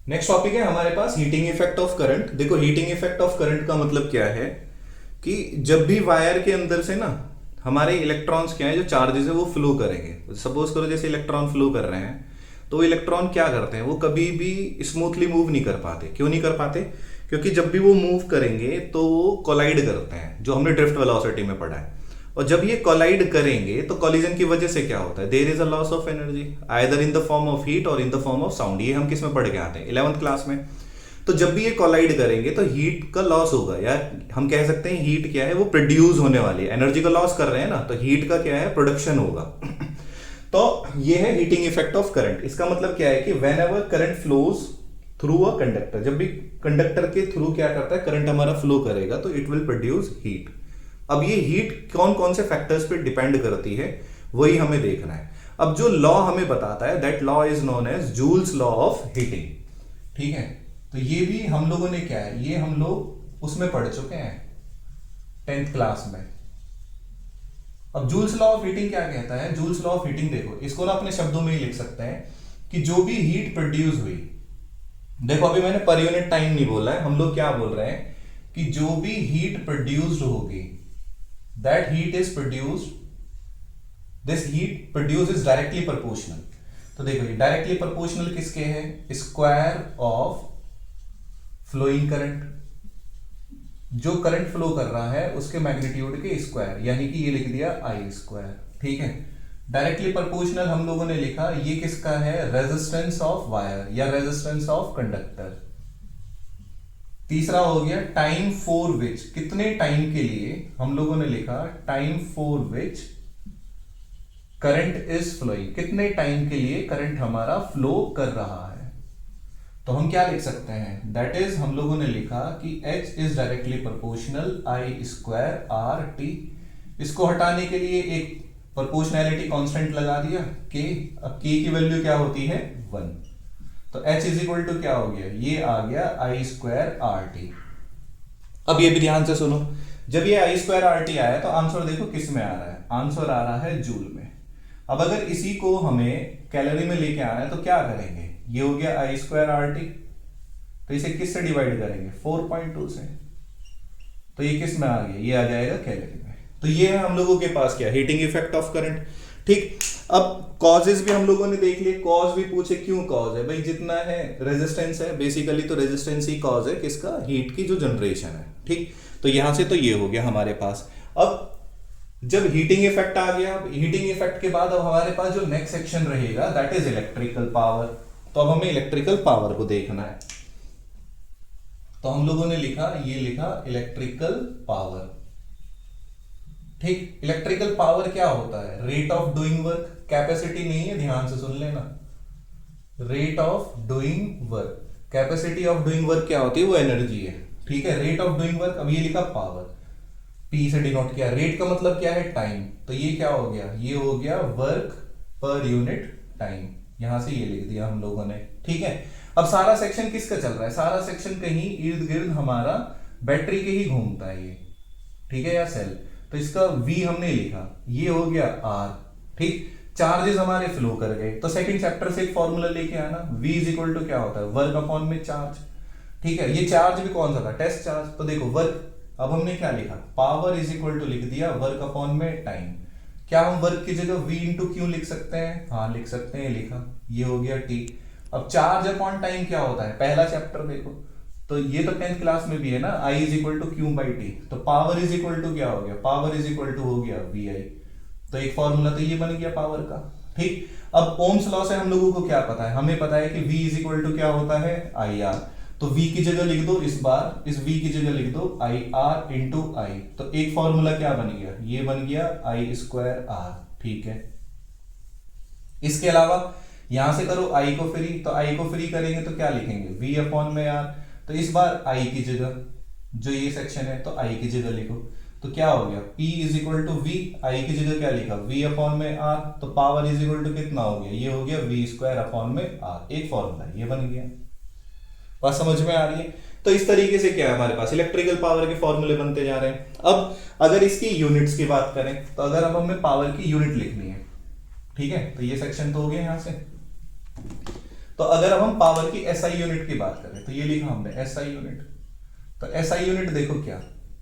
Next topic है हमारे पास heating effect of current. देखो हीटिंग इफेक्ट ऑफ करंट का मतलब क्या है कि जब भी वायर के अंदर से ना हमारे इलेक्ट्रॉन्स क्या है, जो चार्जेस है वो फ्लो करेंगे। सपोज करो जैसे इलेक्ट्रॉन फ्लो कर रहे हैं, तो इलेक्ट्रॉन क्या करते हैं, वो कभी भी स्मूथली मूव नहीं कर पाते। क्यों नहीं कर पाते? क्योंकि जब भी वो मूव करेंगे तो वो कोलाइड करते हैं, जो हमने ड्रिफ्ट वेलोसिटी में पढ़ा है। और जब ये कोलाइड करेंगे तो कोलिजन की वजह से क्या होता है, there is a loss of energy either in the form of heat और in the form of sound. ये हम किस में पढ़ के आते हैं, 11th क्लास में। तो जब भी ये कोलाइड करेंगे तो हीट का लॉस होगा, या हम कह सकते हैं हीट क्या है, वो प्रोड्यूस होने वाली है। एनर्जी का लॉस कर रहे हैं ना, तो हीट का क्या है, प्रोडक्शन होगा। तो ये है हीटिंग इफेक्ट ऑफ करंट। इसका मतलब क्या है कि when ever current flows through a conductor, जब भी कंडक्टर के थ्रू क्या करता है, करंट हमारा फ्लो करेगा, तो इट विल प्रोड्यूस हीट। अब ये हीट कौन कौन से फैक्टर्स पे डिपेंड करती है, वही हमें देखना है। अब जो लॉ हमें बताता है, that law is known as Joule's law of heating. ठीक है, तो ये भी हम लोगों ने क्या है, ये हम लोग उसमें पढ़ चुके हैं 10th क्लास में। अब जूल्स लॉ ऑफ हीटिंग क्या कहता है? जूल्स लॉ ऑफ हीटिंग देखो, इसको ना अपने शब्दों में ही लिख सकते हैं कि जो भी हीट प्रोड्यूस हुई, देखो अभी मैंने पर यूनिट टाइम नहीं बोला है, हम लोग क्या बोल रहे हैं कि जो भी हीट प्रोड्यूस्ड होगी, that heat is produced, this heat produce is directly proportional. तो देखो ये डायरेक्टली प्रोपोर्शनल किसके है, स्क्वायर ऑफ फ्लोइंग करंट। जो करंट फ्लो कर रहा है उसके मैग्नीट्यूड के स्क्वायर, यानी कि ये लिख दिया आई स्क्वायर। ठीक है, डायरेक्टली प्रोपोर्शनल हम लोगों ने लिखा, ये किसका है, रेजिस्टेंस ऑफ वायर या रेजिस्टेंस ऑफ कंडक्टर। तीसरा हो गया टाइम फॉर विच, कितने टाइम के लिए, हम लोगों ने लिखा time for which current is flowing, कितने टाइम के लिए करंट हमारा फ्लो कर रहा है। तो हम क्या लिख सकते हैं, दैट इज हम लोगों ने लिखा कि H is directly proportional I square R T. इसको हटाने के लिए एक प्रोपोर्शनैलिटी कांस्टेंट लगा दिया K। अब K की वैल्यू क्या होती है, 1। तो H इज इक्वल टू क्या हो गया, ये आ गया आई स्क्वायर आर टी। अब ये भी ध्यान से सुनो, जब ये आई स्क्वायर आर टी आया तो आंसर देखो किस में आ रहा है, आंसर आ रहा है जूल में। अब अगर इसी को हमें कैलोरी में लेके आना है तो क्या करेंगे, ये हो गया आई स्क्वायर आर टी, तो इसे किस से डिवाइड करेंगे, 4.2 से। तो ये किस में आ गया, ये आ जाएगा कैलोरी में। तो ये है हम लोगों के पास क्या, हीटिंग इफेक्ट ऑफ करंट। ठीक, अब कॉजेज भी हम लोगों ने देख लिए। कॉज भी पूछे, क्यों कॉज है भाई, जितना है रेजिस्टेंस है, बेसिकली तो रेजिस्टेंस ही कॉज है किसका, हीट की जो जनरेशन है। ठीक, तो यहां से तो ये हो गया हमारे पास। अब जब हीटिंग इफेक्ट आ गया, हीटिंग इफेक्ट के बाद अब हमारे पास जो नेक्स्ट सेक्शन रहेगा दैट इज इलेक्ट्रिकल पावर। तो अब हमें इलेक्ट्रिकल पावर को देखना है। तो हम लोगों ने लिखा, ये लिखा इलेक्ट्रिकल पावर। ठीक, इलेक्ट्रिकल पावर क्या होता है, rate of doing work, capacity नहीं है, ध्यान से सुन लेना। Rate of doing work, capacity of doing work क्या होती है, वो एनर्जी है। ठीक है, रेट ऑफ डूइंग वर्क, अब ये लिखा पावर, पी से डिनोट किया। रेट का मतलब क्या है, टाइम। तो ये क्या हो गया, ये हो गया वर्क पर यूनिट टाइम, यहां से ये लिख दिया हम लोगों ने। ठीक है, अब सारा सेक्शन किसका चल रहा है, सारा सेक्शन कहीं इर्द गिर्द हमारा बैटरी के ही घूमता है ये। ठीक है, या सेल। तो इसका V हमने लिखा, ये हो गया R। ठीक, चार्जेस हमारे फ्लो कर गए। तो सेकंड चैप्टर से एक फॉर्मूला लेके आना, V इज इक्वल टू क्या होता है, वर्क अपॉन में चार्ज। ठीक है, ये चार्ज भी कौन सा था, टेस्ट चार्ज। तो देखो वर्क, अब हमने क्या लिखा, पावर इज इक्वल टू लिख दिया वर्क अपॉन में टाइम। क्या हम वर्क की जगह V इंटू क्यू लिख सकते हैं, हाँ लिख सकते हैं, लिखा, ये हो गया T। अब चार्ज अपॉन टाइम क्या होता है, पहला चैप्टर देखो, तो ये तो 10th क्लास में भी है ना, I is equal to Q by T. तो पावर इज इक्वल टू क्या हो गया, पावर इज इक्वल टू हो गया VI। तो एक फॉर्मूला तो ये बन गया पावर का। ठीक, अब ओम्स लॉ से हम लोगों को क्या पता है, हमें पता है कि V इज इक्वल टू क्या होता है, IR। तो V की जगह लिख दो, इस बार इस V की जगह लिख दो IR इंटू I। तो एक फॉर्मूला क्या बन गया, ये बन गया I स्क्वायर R। ठीक है, इसके अलावा यहां से करो I को फ्री, तो I को फ्री करेंगे तो क्या लिखेंगे, V अपॉन में R। तो इस बार I की जगह, जो ये सेक्शन है तो I की जगह लिखो, तो क्या हो गया, P is equal to V, I की जगह क्या लिखा, V अपॉन में R। तो पावर इज इक्वल टू कितना हो गया, ये हो गया V स्क्वायर अपॉन में R। एक फॉर्मूला ये बन गया, बात समझ में आ रही है। तो इस तरीके से क्या है, हमारे पास इलेक्ट्रिकल पावर के फॉर्मूले बनते जा रहे हैं। अब अगर इसकी यूनिट्स की बात करें, तो अगर अब हमें पावर की यूनिट लिखनी है, ठीक है, तो ये सेक्शन तो हो गया यहां से। तो अगर अब हम पावर की एसआई यूनिट की बात करें तो ये लिखा हमने एसआई यूनिट। तो एसआई यूनिट देखो क्या,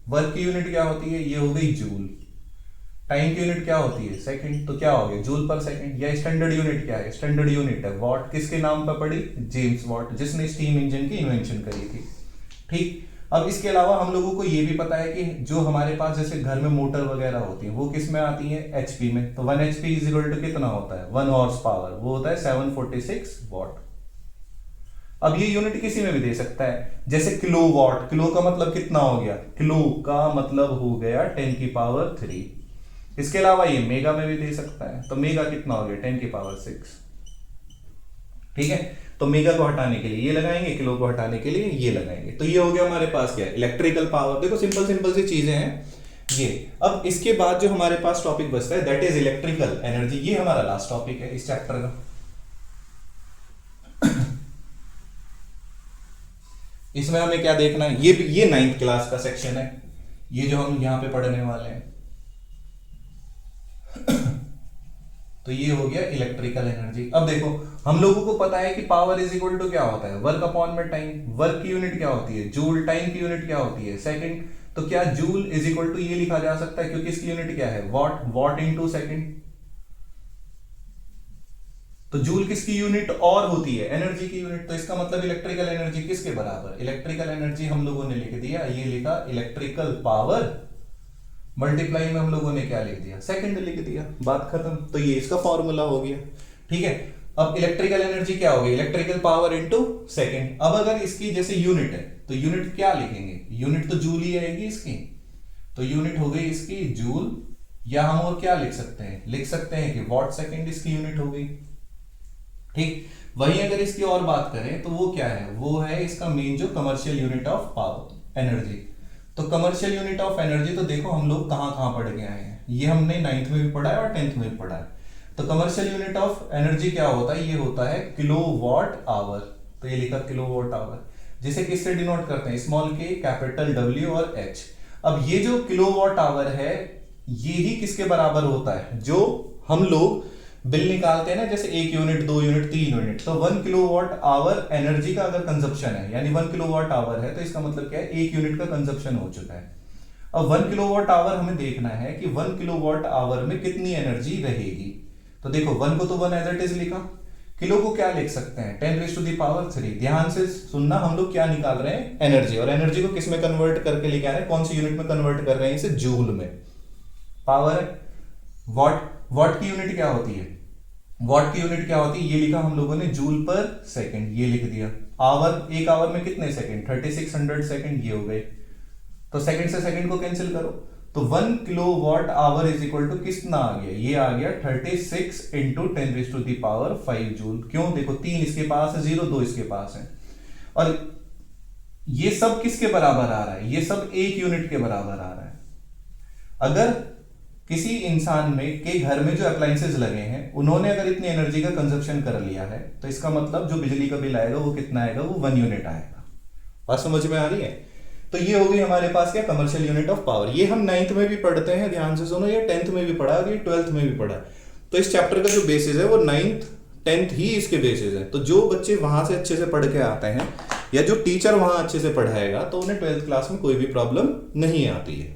वर्क की यूनिट क्या होती है, ये हो गई जूल। टाइम की यूनिट क्या होती है, सेकंड, तो क्या हो गया जूल पर सेकंड। या स्टैंडर्ड यूनिट क्या है, स्टैंडर्ड यूनिट है वॉट। किसके नाम पर पड़ी, जेम्स वॉट, जिसने स्टीम इंजन की इन्वेंशन करी थी। ठीक, अब इसके अलावा हम लोगों को ये भी पता है कि जो हमारे पास जैसे घर में मोटर वगैरह होती है वो किस में आती है, एचपी में। तो 1 एचपी इज इक्वल टू कितना होता है, 1 हॉर्स पावर, वो होता है 746 वॉट। अब ये यूनिट किसी में भी दे सकता है, जैसे किलो वॉट, किलो का मतलब कितना हो गया, किलो का मतलब हो गया 10 की पावर 3। इसके अलावा ये मेगा में भी दे सकता है, तो मेगा कितना हो गया 10 की पावर 6। ठीक है, तो मेगा को हटाने के लिए ये लगाएंगे, किलो को हटाने के लिए ये लगाएंगे। तो ये हो गया हमारे पास क्या, इलेक्ट्रिकल पावर। देखो सिंपल सिंपल सी चीजें हैं ये। अब इसके बाद जो हमारे पास टॉपिक बचता है दैट इज इलेक्ट्रिकल एनर्जी। ये हमारा लास्ट टॉपिक है इस चैप्टर का। इसमें हमें क्या देखना है, ये 9th क्लास का सेक्शन है, ये जो हम यहां पे पढ़ने वाले हैं। तो ये हो गया इलेक्ट्रिकल एनर्जी। अब देखो हम लोगों को पता है कि पावर इज इक्वल टू क्या होता है, वर्क अपॉन में टाइम। वर्क की यूनिट क्या होती है जूल, टाइम की यूनिट क्या होती है सेकंड। तो क्या जूल इज इक्वल टू ये लिखा जा सकता है, क्योंकि इसकी यूनिट क्या है वॉट, वॉट इनटू सेकंड। तो जूल किसकी यूनिट और होती है, एनर्जी की यूनिट। तो इसका मतलब इलेक्ट्रिकल एनर्जी किसके बराबर, इलेक्ट्रिकल एनर्जी हम लोगों ने लिख दिया, ये लिखा इलेक्ट्रिकल पावर मल्टीप्लाई में हम लोगों ने क्या लिख दिया, सेकंड लिख दिया, बात खत्म। तो ये इसका फॉर्मूला हो गया। ठीक है, अब इलेक्ट्रिकल एनर्जी क्या होगी, इलेक्ट्रिकल पावर इनटू सेकंड। अब अगर इसकी जैसे यूनिट है तो यूनिट क्या लिखेंगे, यूनिट तो जूल ही आएगी इसकी। तो यूनिट हो गई इसकी जूल, या हम और क्या लिख सकते हैं, लिख सकते हैं कि वॉट सेकंड इसकी यूनिट हो गई। ठीक, वहीं अगर इसकी और बात करें तो वो क्या है, वो है इसका मेन जो commercial unit of power energy. तो कमर्शियल यूनिट ऑफ एनर्जी तो देखो हम लोग कहां कहां पढ़ के आए हैं, ये हमने 9th में भी पढ़ा है और 10th में भी पढ़ा है। तो कमर्शियल यूनिट ऑफ एनर्जी क्या होता है, ये होता है किलोवाट आवर। तो ये लिखा किलोवाट आवर, जिसे किससे डिनोट करते हैं, स्मॉल के, कैपिटल डब्ल्यू और एच। अब ये जो किलोवाट आवर है ये ही किसके बराबर होता है, जो हम लोग बिल निकालते हैं ना, जैसे 1 यूनिट 2 यूनिट 3 यूनिट। तो 1 किलोवाट आवर एनर्जी का अगर कंजप्शन है, यानी 1 किलोवाट आवर है, तो इसका मतलब क्या है 1 यूनिट का कंजप्शन हो चुका है। अब 1 किलोवाट आवर हमें देखना है कि 1 किलोवाट आवर में कितनी एनर्जी रहेगी। तो देखो 1 को तो 1 एज इट इज लिखा, किलो को क्या लिख सकते हैं 10 रेज़ टू द पावर 3। ध्यान से सुनना, हम लोग क्या निकाल रहे हैं, एनर्जी। और एनर्जी को किस में कन्वर्ट करके लेके आ रहे हैं, कौन सी यूनिट में कन्वर्ट कर रहे हैं, इसे जूल में। पावर वॉट, वॉट की यूनिट क्या होती है, वॉट की यूनिट क्या होती है, ये लिखा हम लोगों ने जूल पर सेकंड, ये लिख दिया। आवर, एक आवर में कितने सेकंड, 3600 सेकंड, ये हो गए। तो सेकंड से सेकंड को कैंसिल करो, तो 1 kilowatt hour is equal to कितना आ गया, ये आ गया 36 into 10 raise to the power 5 joule. क्यों, देखो 3 इसके पास है, 0 2 इसके पास है, और ये सब किसके बराबर आ रहा है, ये सब 1 यूनिट के बराबर आ रहा है। अगर किसी इंसान में के घर में जो अप्लायंसेस लगे हैं उन्होंने अगर इतनी एनर्जी का कंजप्शन कर लिया है, तो इसका मतलब जो बिजली का बिल आएगा वो कितना आएगा, वो 1 यूनिट आएगा। बात समझ में आ रही है। तो ये हो गई हमारे पास क्या, कमर्शियल यूनिट ऑफ पावर। ये हम 9th में भी पढ़ते हैं, ध्यान से सुनो, ये 10th में भी पढ़ा और ये 12th में भी पढ़ा। तो इस चैप्टर का जो बेसिस है वो 9th 10th ही इसके बेसिस है। तो जो बच्चे वहां से अच्छे से पढ़ के आते हैं या जो टीचर वहां अच्छे से पढ़ाएगा तो उन्हें 12th क्लास में कोई भी प्रॉब्लम नहीं आती है।